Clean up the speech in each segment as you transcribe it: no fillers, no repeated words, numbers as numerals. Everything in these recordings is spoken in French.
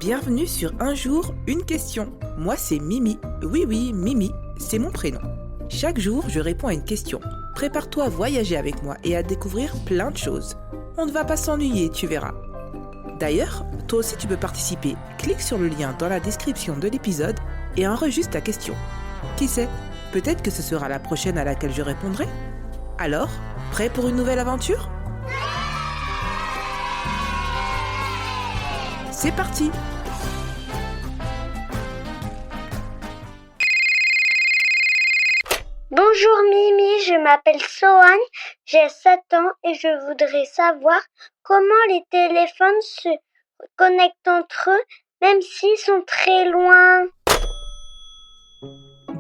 Bienvenue sur Un jour, une question. Moi, c'est Mimi. Oui, Mimi, c'est mon prénom. Chaque jour, je réponds à une question. Prépare-toi à voyager avec moi et à découvrir plein de choses. On ne va pas s'ennuyer, tu verras. D'ailleurs, toi aussi tu peux participer. Clique sur le lien dans la description de l'épisode et enregistre ta question. Qui sait, peut-être que ce sera la prochaine à laquelle je répondrai. Alors, prêt pour une nouvelle aventure ? C'est parti ! Bonjour Mimi, je m'appelle Sohan, j'ai 7 ans et je voudrais savoir comment les téléphones se connectent entre eux, même s'ils sont très loin.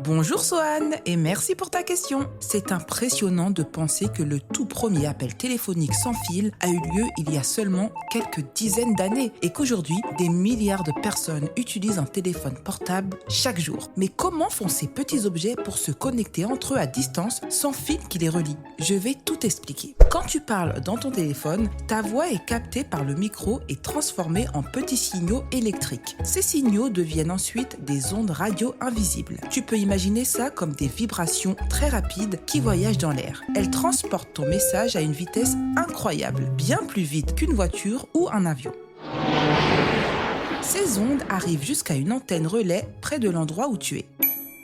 Bonjour Sohan et merci pour ta question. C'est impressionnant de penser que le tout premier appel téléphonique sans fil a eu lieu il y a seulement quelques dizaines d'années et qu'aujourd'hui, des milliards de personnes utilisent un téléphone portable chaque jour. Mais comment font ces petits objets pour se connecter entre eux à distance sans fil qui les relie ? Je vais tout expliquer. Quand tu parles dans ton téléphone, ta voix est captée par le micro et transformée en petits signaux électriques. Ces signaux deviennent ensuite des ondes radio invisibles. Tu peux imaginer ça comme des vibrations très rapides qui voyagent dans l'air. Elles transportent ton message à une vitesse incroyable, bien plus vite qu'une voiture ou un avion. Ces ondes arrivent jusqu'à une antenne relais près de l'endroit où tu es.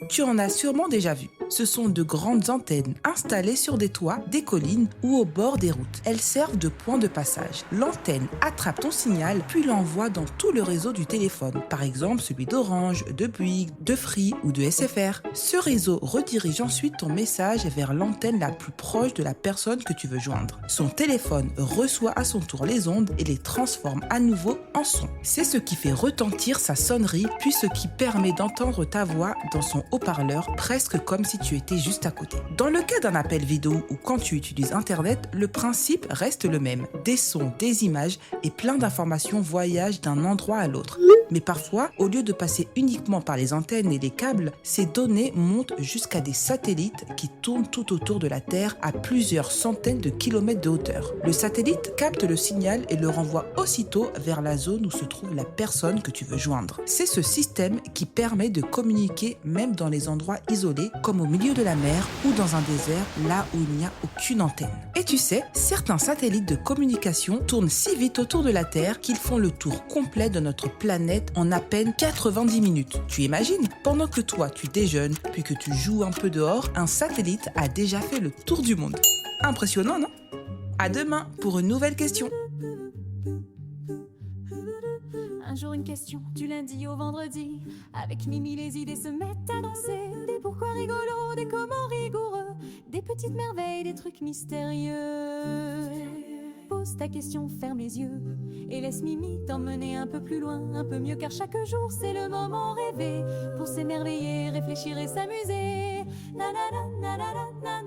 Tu en as sûrement déjà vu. Ce sont de grandes antennes installées sur des toits, des collines ou au bord des routes. Elles servent de point de passage. L'antenne attrape ton signal puis l'envoie dans tout le réseau du téléphone. Par exemple, celui d'Orange, de Bouygues, de Free ou de SFR. Ce réseau redirige ensuite ton message vers l'antenne la plus proche de la personne que tu veux joindre. Son téléphone reçoit à son tour les ondes et les transforme à nouveau en son. C'est ce qui fait retentir sa sonnerie puis ce qui permet d'entendre ta voix dans son haut-parleur presque comme si tu étais juste à côté. Dans le cas d'un appel vidéo ou quand tu utilises Internet, le principe reste le même. Des sons, des images et plein d'informations voyagent d'un endroit à l'autre. Mais parfois, au lieu de passer uniquement par les antennes et les câbles, ces données montent jusqu'à des satellites qui tournent tout autour de la Terre à plusieurs centaines de kilomètres de hauteur. Le satellite capte le signal et le renvoie aussitôt vers la zone où se trouve la personne que tu veux joindre. C'est ce système qui permet de communiquer même dans les endroits isolés, comme au milieu de la mer ou dans un désert, là où il n'y a aucune antenne. Et tu sais, certains satellites de communication tournent si vite autour de la Terre qu'ils font le tour complet de notre planète en à peine 90 minutes. Tu imagines ? Pendant que toi, tu déjeunes, puis que tu joues un peu dehors, un satellite a déjà fait le tour du monde. Impressionnant, non ? À demain pour une nouvelle question. Un jour une question, du lundi au vendredi. Avec Mimi, les idées se mettent à danser. Des pourquoi rigolos, des comment rigoureux. Des petites merveilles, des trucs mystérieux. Pose ta question, ferme les yeux et laisse Mimi t'emmener un peu plus loin, un peu mieux, car chaque jour c'est le moment rêvé pour s'émerveiller, réfléchir et s'amuser. Na na na na na na.